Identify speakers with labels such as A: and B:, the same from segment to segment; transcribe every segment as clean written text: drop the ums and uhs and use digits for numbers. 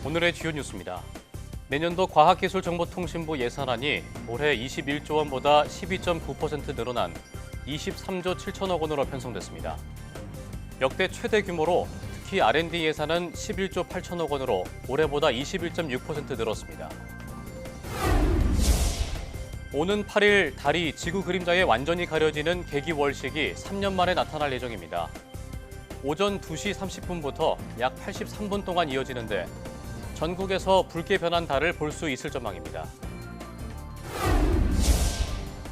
A: 오늘의 주요 뉴스입니다. 내년도 과학기술정보통신부 예산안이 올해 21조 원보다 12.9% 늘어난 23조 7천억 원으로 편성됐습니다. 역대 최대 규모로 특히 R&D 예산은 11조 8천억 원으로 올해보다 21.6% 늘었습니다. 오는 8일 달이 지구 그림자에 완전히 가려지는 개기월식이 3년 만에 나타날 예정입니다. 오전 2시 30분부터 약 83분 동안 이어지는데 전국에서 붉게 변한 달을 볼 수 있을 전망입니다.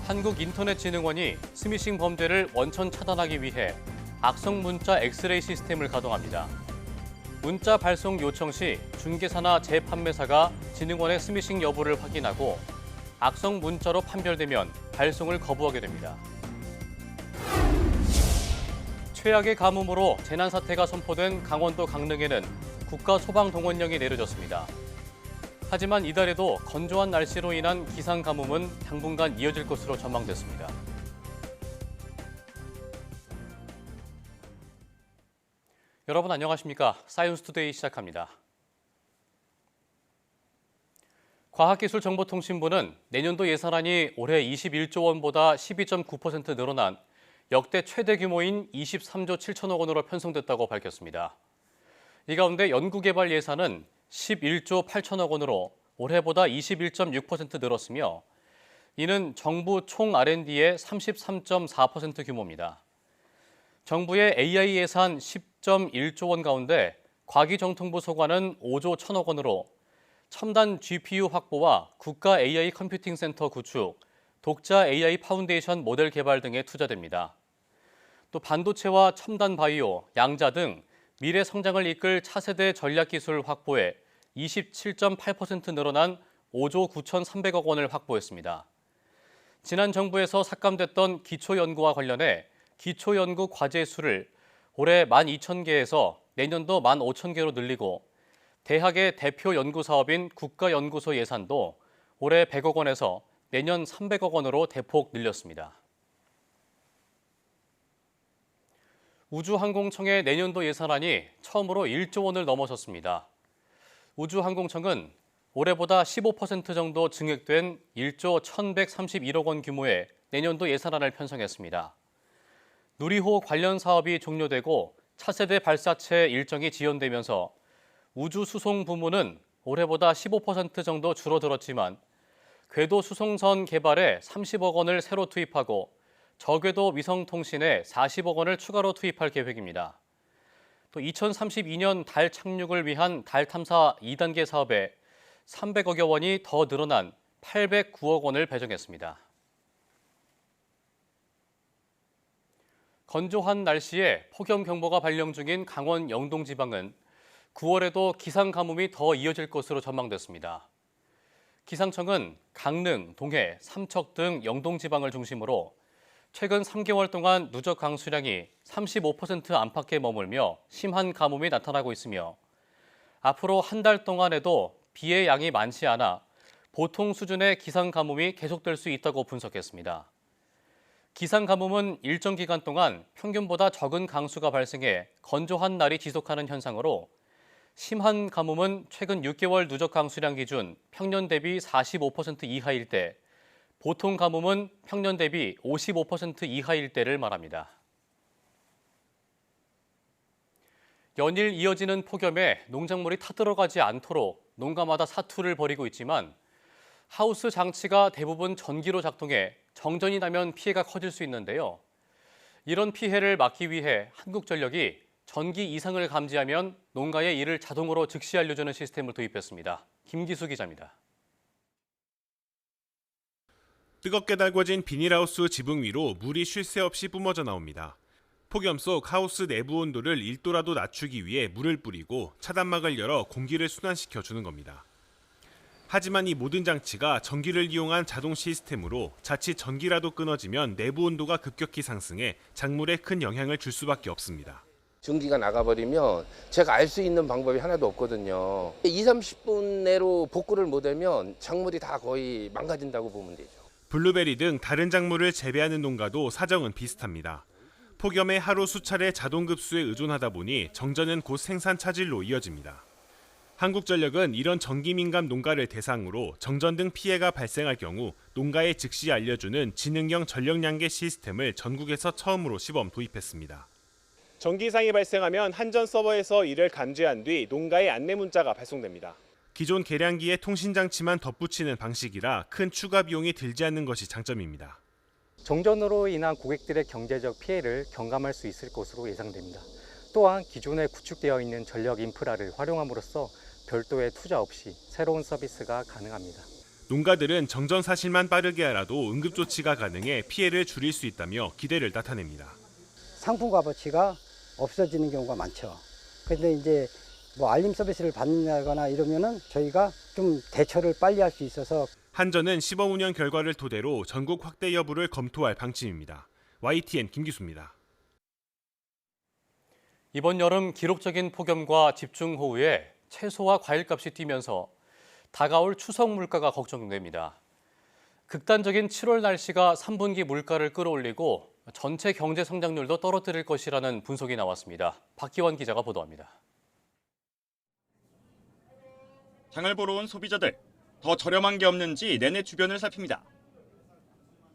A: 한국인터넷진흥원이 스미싱 범죄를 원천 차단하기 위해 악성 문자 엑스레이 시스템을 가동합니다. 문자 발송 요청 시 중개사나 재판매사가 진흥원의 스미싱 여부를 확인하고 악성 문자로 판별되면 발송을 거부하게 됩니다. 최악의 가뭄으로 재난 사태가 선포된 강원도 강릉에는 국가소방동원령이 내려졌습니다. 하지만 이달에도 건조한 날씨로 인한 기상 가뭄은 당분간 이어질 것으로 전망됐습니다. 여러분 안녕하십니까? 사이언스투데이 시작합니다. 과학기술정보통신부는 내년도 예산안이 올해 21조 원보다 12.9% 늘어난 역대 최대 규모인 23조 7천억 원으로 편성됐다고 밝혔습니다. 이 가운데 연구개발 예산은 11조 8천억 원으로 올해보다 21.6% 늘었으며 이는 정부 총 R&D의 33.4% 규모입니다. 정부의 AI 예산 10.1조 원 가운데 과기정통부 소관은 5조 1천억 원으로 첨단 GPU 확보와 국가 AI 컴퓨팅 센터 구축, 독자 AI 파운데이션 모델 개발 등에 투자됩니다. 또 반도체와 첨단 바이오, 양자 등 미래 성장을 이끌 차세대 전략기술 확보에 27.8% 늘어난 5조 9,300억 원을 확보했습니다. 지난 정부에서 삭감됐던 기초연구와 관련해 기초연구 과제 수를 올해 12,000개에서 내년도 15,000개로 늘리고 대학의 대표 연구 사업인 국가연구소 예산도 올해 100억 원에서 내년 300억 원으로 대폭 늘렸습니다. 우주항공청의 내년도 예산안이 처음으로 1조 원을 넘어섰습니다. 우주항공청은 올해보다 15% 정도 증액된 1조 1,131억 원 규모의 내년도 예산안을 편성했습니다. 누리호 관련 사업이 종료되고 차세대 발사체 일정이 지연되면서 우주수송 부문은 올해보다 15% 정도 줄어들었지만 궤도 수송선 개발에 30억 원을 새로 투입하고 저궤도 위성통신에 40억 원을 추가로 투입할 계획입니다. 또 2032년 달 착륙을 위한 달 탐사 2단계 사업에 300억여 원이 더 늘어난 809억 원을 배정했습니다. 건조한 날씨에 폭염경보가 발령 중인 강원 영동지방은 9월에도 기상 가뭄이 더 이어질 것으로 전망됐습니다. 기상청은 강릉, 동해, 삼척 등 영동지방을 중심으로 최근 3개월 동안 누적 강수량이 35% 안팎에 머물며 심한 가뭄이 나타나고 있으며 앞으로 한 달 동안에도 비의 양이 많지 않아 보통 수준의 기상 가뭄이 계속될 수 있다고 분석했습니다. 기상 가뭄은 일정 기간 동안 평균보다 적은 강수가 발생해 건조한 날이 지속하는 현상으로 심한 가뭄은 최근 6개월 누적 강수량 기준 평년 대비 45% 이하일 때 보통 가뭄은 평년 대비 55% 이하일 때를 말합니다. 연일 이어지는 폭염에 농작물이 타들어가지 않도록 농가마다 사투를 벌이고 있지만 하우스 장치가 대부분 전기로 작동해 정전이 나면 피해가 커질 수 있는데요. 이런 피해를 막기 위해 한국전력이 전기 이상을 감지하면 농가에 이를 자동으로 즉시 알려주는 시스템을 도입했습니다. 김기수 기자입니다.
B: 뜨겁게 달궈진 비닐하우스 지붕 위로 물이 쉴 새 없이 뿜어져 나옵니다. 폭염 속 하우스 내부 온도를 1도라도 낮추기 위해 물을 뿌리고 차단막을 열어 공기를 순환시켜 주는 겁니다. 하지만 이 모든 장치가 전기를 이용한 자동 시스템으로 자칫 전기라도 끊어지면 내부 온도가 급격히 상승해 작물에 큰 영향을 줄 수밖에 없습니다.
C: 전기가 나가버리면 제가 알 수 있는 방법이 하나도 없거든요. 2, 30분 내로 복구를 못하면 작물이 다 거의 망가진다고 보면 되죠.
B: 블루베리 등 다른 작물을 재배하는 농가도 사정은 비슷합니다. 폭염에 하루 수차례 자동급수에 의존하다 보니 정전은 곧 생산 차질로 이어집니다. 한국전력은 이런 전기민감 농가를 대상으로 정전 등 피해가 발생할 경우 농가에 즉시 알려주는 지능형 전력량계 시스템을 전국에서 처음으로 시범 도입했습니다. 전기 이상이 발생하면 한전 서버에서 이를 감지한 뒤 농가에 안내 문자가 발송됩니다. 기존 계량기에 통신장치만 덧붙이는 방식이라 큰 추가 비용이 들지 않는 것이 장점입니다.
D: 정전으로 인한 고객들의 경제적 피해를 경감할 수 있을 것으로 예상됩니다. 또한 기존에 구축되어 있는 전력 인프라를 활용함으로써 별도의 투자 없이 새로운 서비스가 가능합니다.
B: 농가들은 정전 사실만 빠르게 알아도 응급조치가 가능해 피해를 줄일 수 있다며 기대를 나타냅니다.
E: 상품 값어치가 없어지는 경우가 많죠. 그런데 이제 알림 서비스를 받는다거나 이러면은 저희가 좀 대처를 빨리 할 수 있어서
B: 한전은 시범 운영 결과를 토대로 전국 확대 여부를 검토할 방침입니다. YTN 김기수입니다.
A: 이번 여름 기록적인 폭염과 집중호우에 채소와 과일값이 뛰면서 다가올 추석 물가가 걱정됩니다. 극단적인 7월 날씨가 3분기 물가를 끌어올리고 전체 경제 성장률도 떨어뜨릴 것이라는 분석이 나왔습니다. 박기원 기자가 보도합니다.
F: 장을 보러 온 소비자들, 더 저렴한 게 없는지 내내 주변을 살핍니다.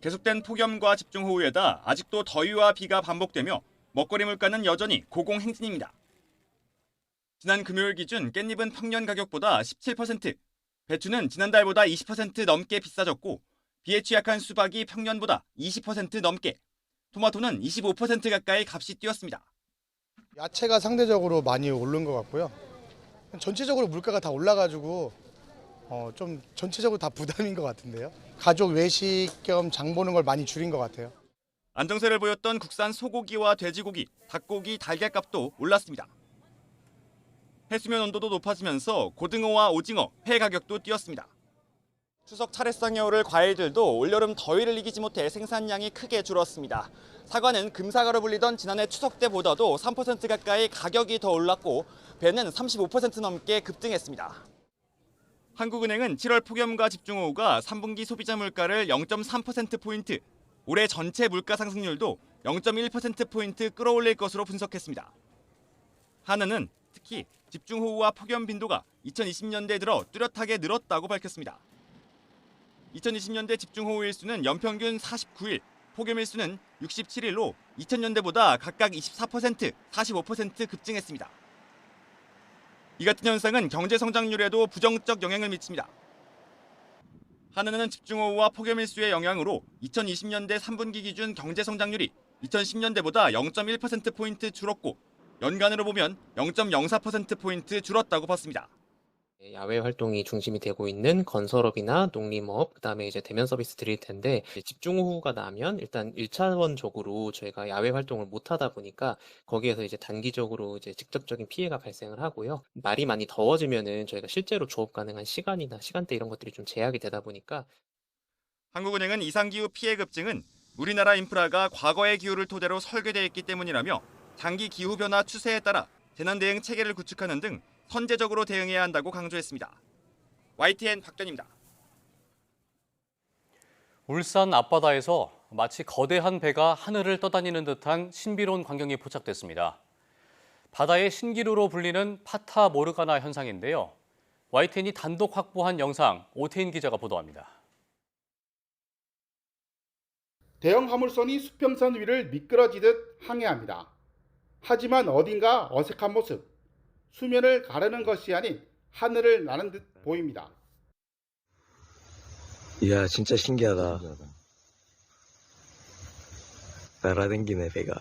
F: 계속된 폭염과 집중호우에다 아직도 더위와 비가 반복되며 먹거리 물가는 여전히 고공행진입니다. 지난 금요일 기준 깻잎은 평년 가격보다 17%, 배추는 지난달보다 20% 넘게 비싸졌고 비에 취약한 수박이 평년보다 20% 넘게, 토마토는 25% 가까이 값이 뛰었습니다.
G: 야채가 상대적으로 많이 오른 것 같고요. 전체적으로 물가가 다 올라가지고 좀 전체적으로 다 부담인 것 같은데요. 가족 외식 겸 장 보는 걸 많이 줄인 것 같아요.
F: 안정세를 보였던 국산 소고기와 돼지고기, 닭고기, 달걀값도 올랐습니다. 해수면 온도도 높아지면서 고등어와 오징어, 회 가격도 뛰었습니다. 추석 차례상에 오를 과일들도 올여름 더위를 이기지 못해 생산량이 크게 줄었습니다. 사과는 금사과로 불리던 지난해 추석 때보다도 3% 가까이 가격이 더 올랐고 배는 35% 넘게 급등했습니다. 한국은행은 7월 폭염과 집중호우가 3분기 소비자 물가를 0.3%포인트, 올해 전체 물가 상승률도 0.1%포인트 끌어올릴 것으로 분석했습니다. 한은은 특히 집중호우와 폭염 빈도가 2020년대 들어 뚜렷하게 늘었다고 밝혔습니다. 2020년대 집중호우 일수는 연평균 49일, 폭염 일수는 67일로 2000년대보다 각각 24%, 45% 급증했습니다. 이 같은 현상은 경제 성장률에도 부정적 영향을 미칩니다. 한은은 집중호우와 폭염 일수의 영향으로 2020년대 3분기 기준 경제 성장률이 2010년대보다 0.1%포인트 줄었고 연간으로 보면 0.04%포인트 줄었다고 봤습니다.
H: 야외 활동이 중심이 되고 있는 건설업이나 농림업, 그다음에 이제 대면 서비스 드릴 텐데 집중호우가 나면 일단 1차원적으로 저희가 야외 활동을 못 하다 보니까 거기에서 이제 단기적으로 이제 직접적인 피해가 발생을 하고요. 날이 많이 더워지면은 저희가 실제로 조업 가능한 시간이나 시간대 이런 것들이 좀 제약이 되다 보니까
F: 한국은행은 이상기후 피해 급증은 우리나라 인프라가 과거의 기후를 토대로 설계되어 있기 때문이라며 장기 기후 변화 추세에 따라 재난 대응 체계를 구축하는 등 선제적으로 대응해야 한다고 강조했습니다. YTN 박변입니다.
A: 울산 앞바다에서 마치 거대한 배가 하늘을 떠다니는 듯한 신비로운 광경이 포착됐습니다. 바다의 신기루로 불리는 파타 모르가나 현상인데요. YTN이 단독 확보한 영상 오태인 기자가 보도합니다.
I: 대형 화물선이 수평선 위를 미끄러지듯 항해합니다. 하지만 어딘가 어색한 모습. 수면을 가르는 것이 아닌 하늘을 나는 듯 보입니다.
J: 이야, 진짜 신기하다. 날아다니네, 배가.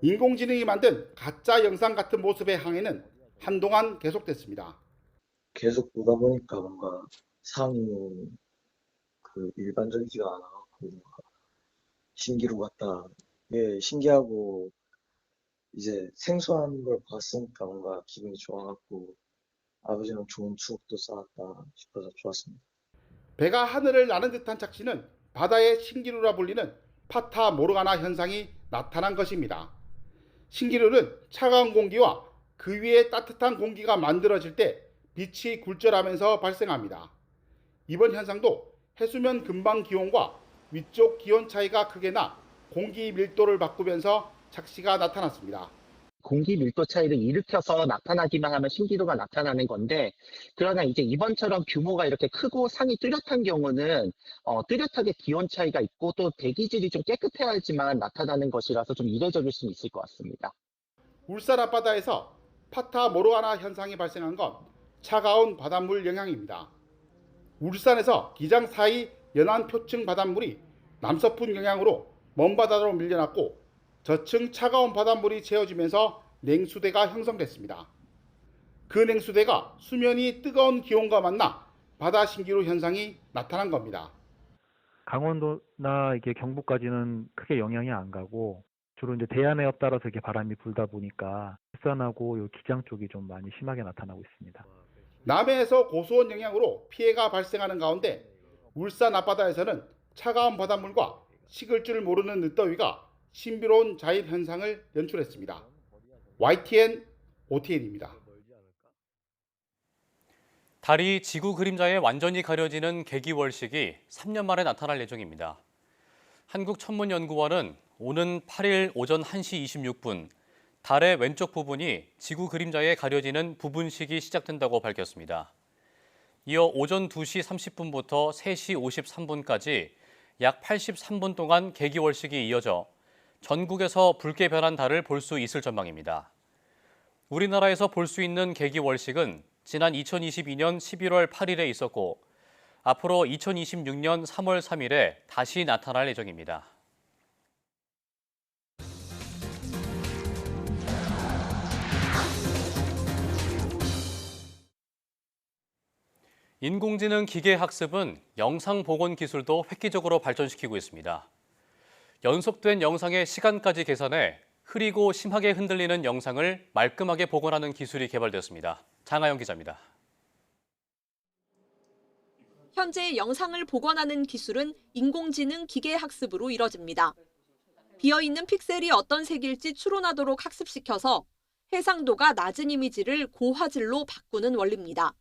I: 인공지능이 만든 가짜 영상 같은 모습의 항해는 한동안 계속됐습니다.
J: 계속 보다 보니까 뭔가 상이 일반적이지가 않아갖고 뭔가 신기루 같다. 예, 신기하고 이제 생소한 걸 봤으니까 뭔가 기분이 좋아갖고 아버지랑 좋은 추억도 쌓았다 싶어서 좋았습니다.
I: 배가 하늘을 나는 듯한 착시는 바다의 신기루라 불리는 파타 모르가나 현상이 나타난 것입니다. 신기루는 차가운 공기와 그 위에 따뜻한 공기가 만들어질 때 빛이 굴절하면서 발생합니다. 이번 현상도 해수면 근방 기온과 위쪽 기온 차이가 크게 나 공기 밀도를 바꾸면서 착시가 나타났습니다.
K: 공기 밀도 차이를 일으켜서 나타나기만 하면 신기루가 나타나는 건데, 그러나 이제 이번처럼 규모가 이렇게 크고 상이 뚜렷한 경우는 뚜렷하게 기온 차이가 있고 또 대기질이 좀 깨끗해야지만 나타나는 것이라서 좀 이례적일 수는 있을 것 같습니다.
I: 울산 앞바다에서 파타 모르아나 현상이 발생한 건 차가운 바닷물 영향입니다. 울산에서 기장 사이 연안 표층 바닷물이 남서풍 영향으로 먼바다로 밀려났고 저층 차가운 바닷물이 채워지면서 냉수대가 형성됐습니다. 그 냉수대가 수면이 뜨거운 기온과 만나 바다 신기루 현상이 나타난 겁니다.
L: 강원도나 이게 경북까지는 크게 영향이 안 가고 주로 이제 대야내역 따라서 이렇게 바람이 불다 보니까 울산하고 요 기장 쪽이 좀 많이 심하게 나타나고 있습니다.
I: 남해에서 고수온 영향으로 피해가 발생하는 가운데 울산 앞바다에서는 차가운 바닷물과 식을 줄 모르는 늦더위가 신비로운 자일 현상을 연출했습니다. YTN OTN입니다.
A: 달이 지구 그림자에 완전히 가려지는 개기월식이 3년 만에 나타날 예정입니다. 한국천문연구원은 오는 8일 오전 1시 26분 달의 왼쪽 부분이 지구 그림자에 가려지는 부분식이 시작된다고 밝혔습니다. 이어 오전 2시 30분부터 3시 53분까지 약 83분 동안 개기월식이 이어져 전국에서 붉게 변한 달을 볼 수 있을 전망입니다. 우리나라에서 볼 수 있는 개기월식은 지난 2022년 11월 8일에 있었고 앞으로 2026년 3월 3일에 다시 나타날 예정입니다. 인공지능 기계학습은 영상 복원 기술도 획기적으로 발전시키고 있습니다. 연속된 영상의 시간까지 계산해 흐리고 심하게 흔들리는 영상을 말끔하게 복원하는 기술이 개발됐습니다. 장하영 기자입니다.
M: 현재 영상을 복원하는 기술은 인공지능 기계학습으로 이뤄집니다. 비어있는 픽셀이 어떤 색일지 추론하도록 학습시켜서 해상도가 낮은 이미지를 고화질로 바꾸는 원리입니다.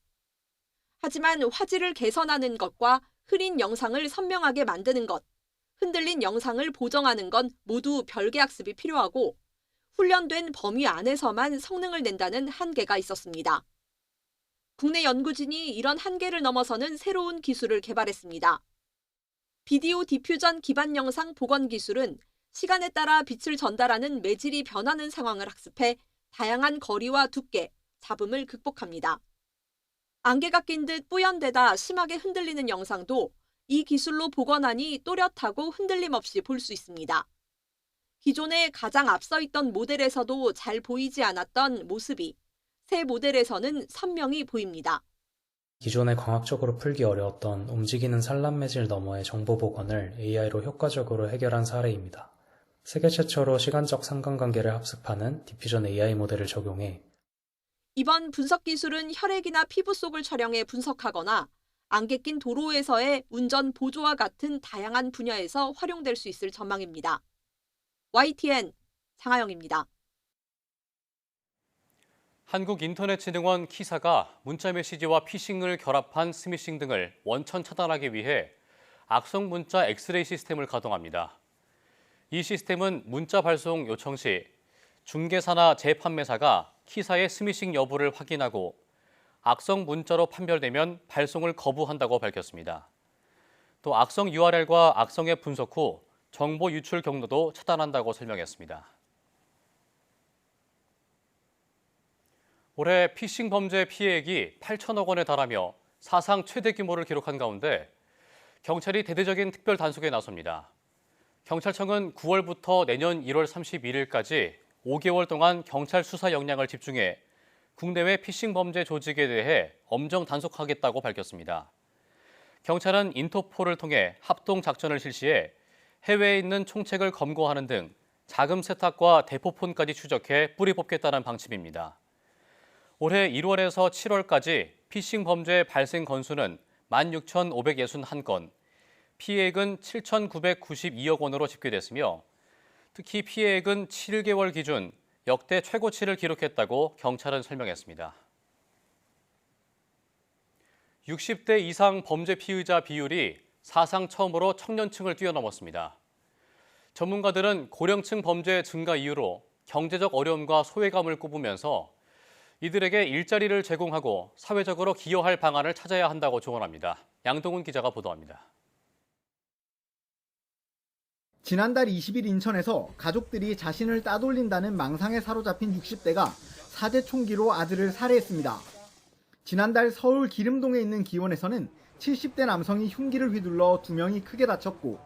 M: 하지만 화질을 개선하는 것과 흐린 영상을 선명하게 만드는 것, 흔들린 영상을 보정하는 건 모두 별개 학습이 필요하고 훈련된 범위 안에서만 성능을 낸다는 한계가 있었습니다. 국내 연구진이 이런 한계를 넘어서는 새로운 기술을 개발했습니다. 비디오 디퓨전 기반 영상 복원 기술은 시간에 따라 빛을 전달하는 매질이 변하는 상황을 학습해 다양한 거리와 두께, 잡음을 극복합니다. 안개가 낀 듯 뿌연되다 심하게 흔들리는 영상도 이 기술로 복원하니 또렷하고 흔들림 없이 볼 수 있습니다. 기존에 가장 앞서 있던 모델에서도 잘 보이지 않았던 모습이 새 모델에서는 선명히 보입니다.
N: 기존에 광학적으로 풀기 어려웠던 움직이는 산란 매질 너머의 정보 복원을 AI로 효과적으로 해결한 사례입니다. 세계 최초로 시간적 상관관계를 합습하는 디퓨전 AI 모델을 적용해
M: 이번 분석 기술은 혈액이나 피부 속을 촬영해 분석하거나 안개 낀 도로에서의 운전 보조와 같은 다양한 분야에서 활용될 수 있을 전망입니다. YTN 장하영입니다.
A: 한국인터넷진흥원 키사가 문자메시지와 피싱을 결합한 스미싱 등을 원천 차단하기 위해 악성 문자 엑스레이 시스템을 가동합니다. 이 시스템은 문자 발송 요청 시 중개사나 재판매사가 키사의 스미싱 여부를 확인하고 악성 문자로 판별되면 발송을 거부한다고 밝혔습니다. 또 악성 URL과 악성 앱 분석 후 정보 유출 경로도 차단한다고 설명했습니다. 올해 피싱 범죄 피해액이 8천억 원에 달하며 사상 최대 규모를 기록한 가운데 경찰이 대대적인 특별 단속에 나섭니다. 경찰청은 9월부터 내년 1월 31일까지 5개월 동안 경찰 수사 역량을 집중해 국내외 피싱 범죄 조직에 대해 엄정 단속하겠다고 밝혔습니다. 경찰은 인터폴을 통해 합동 작전을 실시해 해외에 있는 총책을 검거하는 등 자금 세탁과 대포폰까지 추적해 뿌리 뽑겠다는 방침입니다. 올해 1월에서 7월까지 피싱 범죄 발생 건수는 16,561건, 피해액은 7,992억 원으로 집계됐으며 특히 피해액은 7개월 기준 역대 최고치를 기록했다고 경찰은 설명했습니다. 60대 이상 범죄 피의자 비율이 사상 처음으로 청년층을 뛰어넘었습니다. 전문가들은 고령층 범죄 증가 이유로 경제적 어려움과 소외감을 꼽으면서 이들에게 일자리를 제공하고 사회적으로 기여할 방안을 찾아야 한다고 조언합니다. 양동훈 기자가 보도합니다.
O: 지난달 20일 인천에서 가족들이 자신을 따돌린다는 망상에 사로잡힌 60대가 사제 총기로 아들을 살해했습니다. 지난달 서울 기름동에 있는 기원에서는 70대 남성이 흉기를 휘둘러 2명이 크게 다쳤고,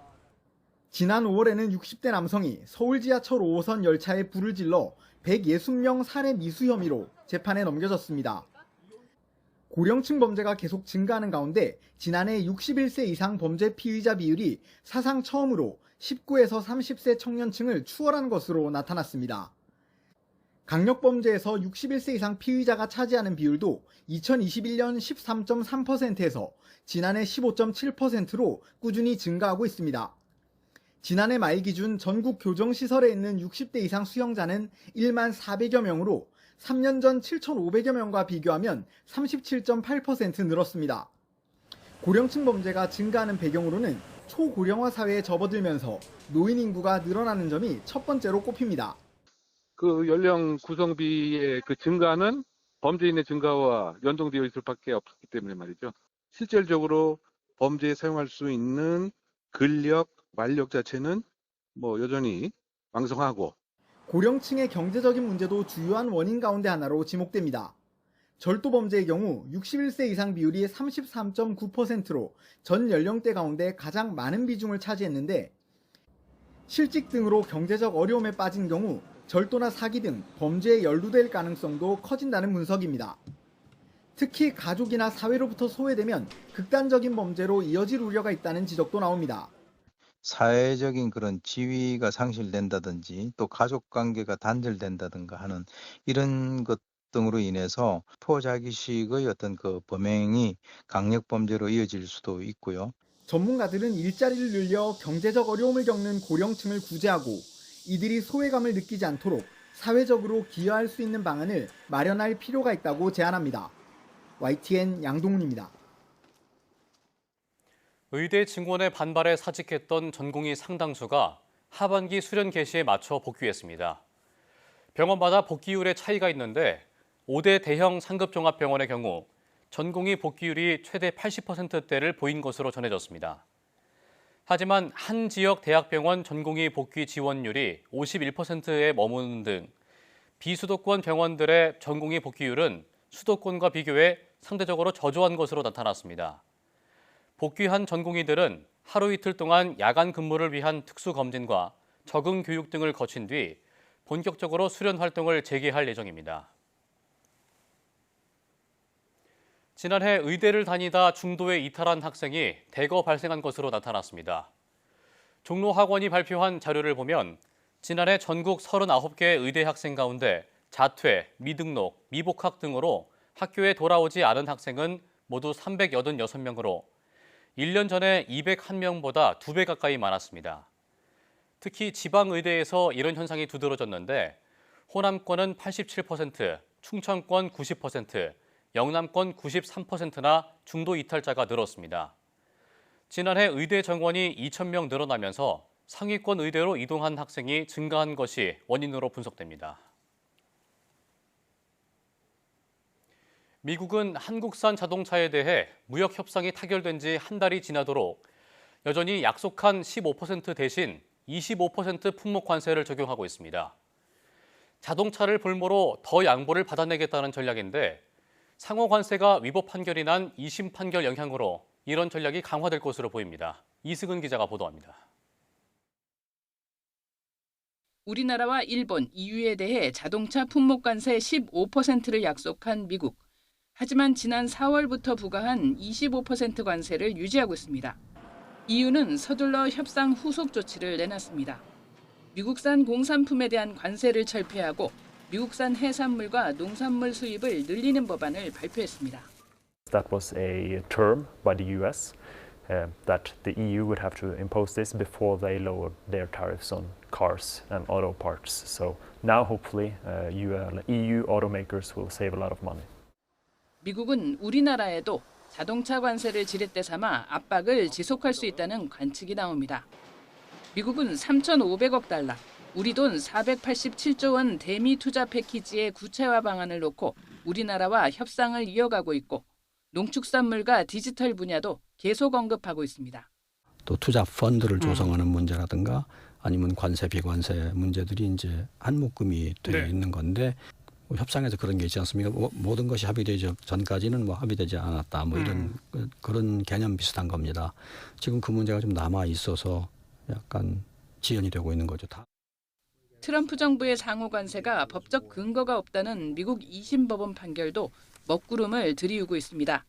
O: 지난 5월에는 60대 남성이 서울 지하철 5호선 열차에 불을 질러 160명 살해 미수 혐의로 재판에 넘겨졌습니다. 고령층 범죄가 계속 증가하는 가운데 지난해 61세 이상 범죄 피의자 비율이 사상 처음으로 19에서 30세 청년층을 추월한 것으로 나타났습니다. 강력범죄에서 61세 이상 피의자가 차지하는 비율도 2021년 13.3%에서 지난해 15.7%로 꾸준히 증가하고 있습니다. 지난해 말 기준 전국 교정시설에 있는 60대 이상 수용자는 1만 400여 명으로 3년 전 7,500여 명과 비교하면 37.8% 늘었습니다. 고령층 범죄가 증가하는 배경으로는 초고령화 사회에 접어들면서 노인 인구가 늘어나는 점이 첫 번째로 꼽힙니다.
P: 그 연령 구성비의 그 증가는 범죄인의 증가와 연동되어 있을 밖에 없기 때문에 말이죠. 실질적으로 범죄에 사용할 수 있는 근력, 만력 자체는 여전히 왕성하고,
O: 고령층의 경제적인 문제도 주요한 원인 가운데 하나로 지목됩니다. 절도 범죄의 경우 61세 이상 비율이 33.9%로 전 연령대 가운데 가장 많은 비중을 차지했는데, 실직 등으로 경제적 어려움에 빠진 경우 절도나 사기 등 범죄에 연루될 가능성도 커진다는 분석입니다. 특히 가족이나 사회로부터 소외되면 극단적인 범죄로 이어질 우려가 있다는 지적도 나옵니다.
Q: 사회적인 그런 지위가 상실된다든지 또 가족 관계가 단절된다든가 하는 이런 것 등으로 인해서 포자기식의 어떤 그 범행이 강력 범죄로 이어질 수도 있고요.
O: 전문가들은 일자리를 늘려 경제적 어려움을 겪는 고령층을 구제하고 이들이 소외감을 느끼지 않도록 사회적으로 기여할 수 있는 방안을 마련할 필요가 있다고 제안합니다. YTN 양동훈입니다.
A: 의대 증원의 반발에 사직했던 전공의 상당수가 하반기 수련 개시에 맞춰 복귀했습니다. 병원마다 복귀율의 차이가 있는데 5대 대형 상급종합병원의 경우 전공의 복귀율이 최대 80%대를 보인 것으로 전해졌습니다. 하지만 한 지역 대학병원 전공의 복귀 지원율이 51%에 머무는 등 비수도권 병원들의 전공의 복귀율은 수도권과 비교해 상대적으로 저조한 것으로 나타났습니다. 복귀한 전공의들은 하루 이틀 동안 야간 근무를 위한 특수 검진과 적응 교육 등을 거친 뒤 본격적으로 수련 활동을 재개할 예정입니다. 지난해 의대를 다니다 중도에 이탈한 학생이 대거 발생한 것으로 나타났습니다. 종로학원이 발표한 자료를 보면 지난해 전국 39개 의대 학생 가운데 자퇴, 미등록, 미복학 등으로 학교에 돌아오지 않은 학생은 모두 386명으로 1년 전에 201명보다 2배 가까이 많았습니다. 특히 지방의대에서 이런 현상이 두드러졌는데 호남권은 87%, 충청권 90%, 영남권 93%나 중도 이탈자가 늘었습니다. 지난해 의대 정원이 2,000명 늘어나면서 상위권 의대로 이동한 학생이 증가한 것이 원인으로 분석됩니다. 미국은 한국산 자동차에 대해 무역 협상이 타결된 지 한 달이 지나도록 여전히 약속한 15% 대신 25% 품목 관세를 적용하고 있습니다. 자동차를 볼모로 더 양보를 받아내겠다는 전략인데 상호 관세가 위법 판결이 난 2심 판결 영향으로 이런 전략이 강화될 것으로 보입니다. 이승은 기자가 보도합니다.
R: 우리나라와 일본, EU에 대해 자동차 품목 관세 15%를 약속한 미국. 하지만 지난 4월부터 부과한 25% 관세를 유지하고 있습니다. EU는 서둘러 협상 후속 조치를 내놨습니다. 미국산 공산품에 대한 관세를 철폐하고 미국산 해산물과 농산물 수입을 늘리는 법안을 발표했습니다.
S: That was a term by the US that the EU would have to impose this before they lowered their tariffs on cars and auto parts. So now hopefully EU automakers will save a lot of money.
R: 미국은 우리나라에도 자동차 관세를 지렛대 삼아 압박을 지속할 수 있다는 관측이 나옵니다. 미국은 3,500억 달러, 우리 돈 487조 원 대미 투자 패키지의 구체화 방안을 놓고 우리나라와 협상을 이어가고 있고 농축산물과 디지털 분야도 계속 언급하고 있습니다.
T: 또 투자 펀드를 조성하는 문제라든가 아니면 관세 비관세 문제들이 이제 한 묶음이 되어 있는 건데 협상에서 그런 게 있지 않습니까? 모든 것이 합의되기 전까지는 합의되지 않았다. 이런 그런 개념 비슷한 겁니다. 지금 그 문제가 좀 남아 있어서 약간 지연이 되고 있는 거죠.
R: 트럼프 정부의 상호 관세가 법적 근거가 없다는 미국 2심 법원 판결도 먹구름을 들이우고 있습니다.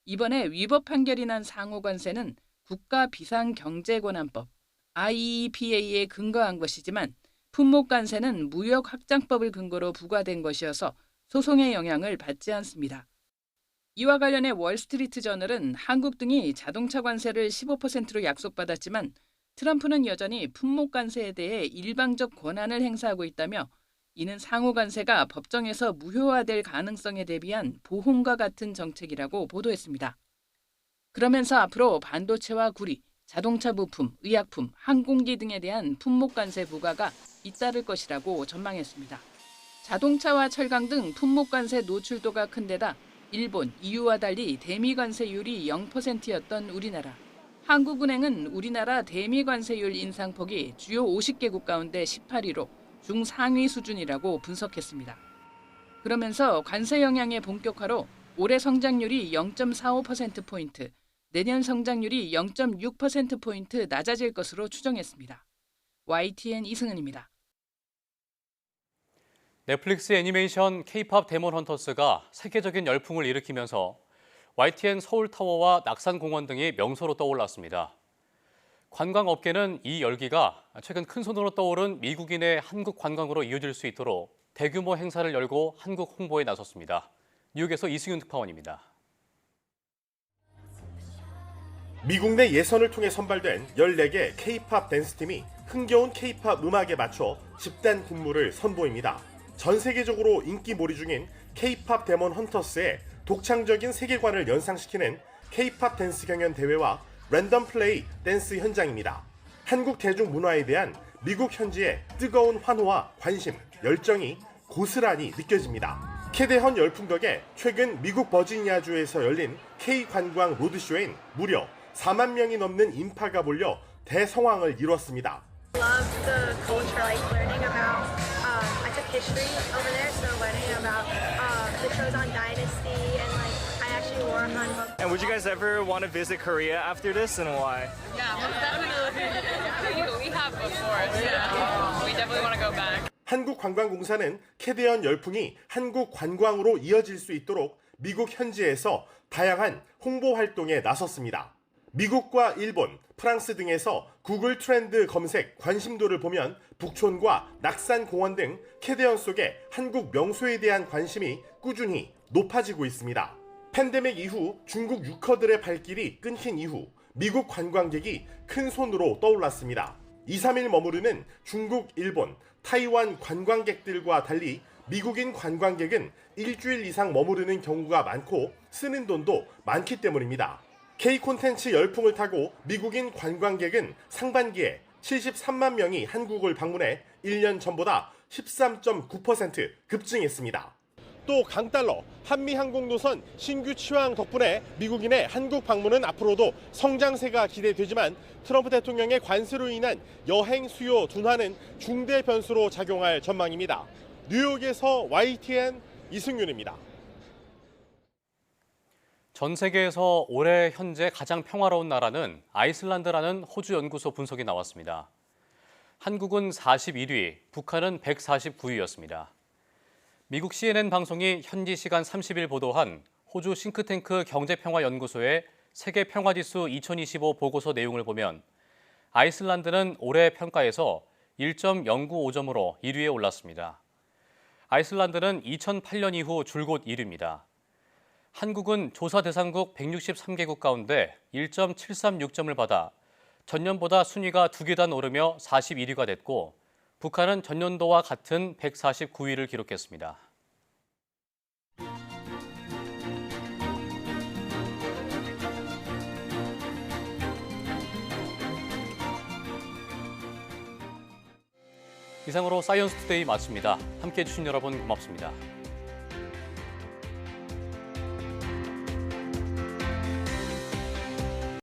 R: 이번에 위법 판결이 난 상호 관세는 국가 비상경제권한법 IEEPA에 근거한 것이지만 품목 관세는 무역 확장법을 근거로 부과된 것이어서 소송의 영향을 받지 않습니다. 이와 관련해 월스트리트 저널은 한국 등이 자동차 관세를 15%로 약속받았지만 트럼프는 여전히 품목 관세에 대해 일방적 권한을 행사하고 있다며 이는 상호 관세가 법정에서 무효화될 가능성에 대비한 보험과 같은 정책이라고 보도했습니다. 그러면서 앞으로 반도체와 구리, 자동차 부품, 의약품, 항공기 등에 대한 품목 관세 부과가 잇따를 것이라고 전망했습니다. 자동차와 철강 등 품목 관세 노출도가 큰 데다 일본, EU와 달리 대미 관세율이 0%였던 우리나라. 한국은행은 우리나라 대미 관세율 인상폭이 주요 50개국 가운데 18위로 중상위 수준이라고 분석했습니다. 그러면서 관세 영향의 본격화로 올해 성장률이 0.45%포인트, 내년 성장률이 0.6%포인트 낮아질 것으로 추정했습니다. YTN 이승은입니다.
A: 넷플릭스 애니메이션 K-팝 데몬 헌터스가 세계적인 열풍을 일으키면서 YTN 서울타워와 낙산공원 등이 명소로 떠올랐습니다. 관광업계는 이 열기가 최근 큰손으로 떠오른 미국인의 한국 관광으로 이어질 수 있도록 대규모 행사를 열고 한국 홍보에 나섰습니다. 뉴욕에서 이승윤 특파원입니다.
B: 미국 내 예선을 통해 선발된 14개 K-팝 댄스팀이 흥겨운 K-팝 음악에 맞춰 집단 군무를 선보입니다. 전 세계적으로 인기몰이 중인 K-팝 데몬 헌터스의 독창적인 세계관을 연상시키는 K-팝 댄스 경연 대회와 랜덤 플레이 댄스 현장입니다. 한국 대중문화에 대한 미국 현지의 뜨거운 환호와 관심, 열정이 고스란히 느껴집니다. 캐대헌 열풍 덕에 최근 미국 버지니아주에서 열린 K-관광 로드쇼엔 무려 4만 명이 넘는 인파가 몰려 대성황을 이뤘습니다.
U: Love the culture, like learning about. I took history over there, so learning about the Joseon Dynasty, and like I actually wore a hanbok.
V: And would you guys ever want to visit Korea after this, and why?
W: Yeah, most definitely. We have before, so we definitely want to go back.
B: 한국관광공사는 캐대헌 열풍이 한국 관광으로 이어질 수 있도록 미국 현지에서 다양한 홍보 활동에 나섰습니다. 미국과 일본, 프랑스 등에서 구글 트렌드 검색 관심도를 보면 북촌과 낙산공원 등 캐대헌 속의 한국 명소에 대한 관심이 꾸준히 높아지고 있습니다. 팬데믹 이후 중국 유커들의 발길이 끊긴 이후 미국 관광객이 큰 손으로 떠올랐습니다. 2, 3일 머무르는 중국, 일본, 타이완 관광객들과 달리 미국인 관광객은 일주일 이상 머무르는 경우가 많고 쓰는 돈도 많기 때문입니다. K 콘텐츠 열풍을 타고 미국인 관광객은 상반기에 73만 명이 한국을 방문해 1년 전보다 13.9% 급증했습니다. 또 강달러, 한미항공노선 신규 취항 덕분에 미국인의 한국 방문은 앞으로도 성장세가 기대되지만 트럼프 대통령의 관세로 인한 여행 수요 둔화는 중대 변수로 작용할 전망입니다. 뉴욕에서 YTN 이승윤입니다.
A: 전 세계에서 올해 현재 가장 평화로운 나라는 아이슬란드라는 호주 연구소 분석이 나왔습니다. 한국은 41위, 북한은 149위였습니다. 미국 CNN 방송이 현지 시간 30일 보도한 호주 싱크탱크 경제평화연구소의 세계평화지수 2025 보고서 내용을 보면 아이슬란드는 올해 평가에서 1.095점으로 1위에 올랐습니다. 아이슬란드는 2008년 이후 줄곧 1위입니다. 한국은 조사 대상국 163개국 가운데 1.736점을 받아 전년보다 순위가 2계단 오르며 41위가 됐고 북한은 전년도와 같은 149위를 기록했습니다. 이상으로 사이언스 투데이 마칩니다. 함께해 주신 여러분 고맙습니다.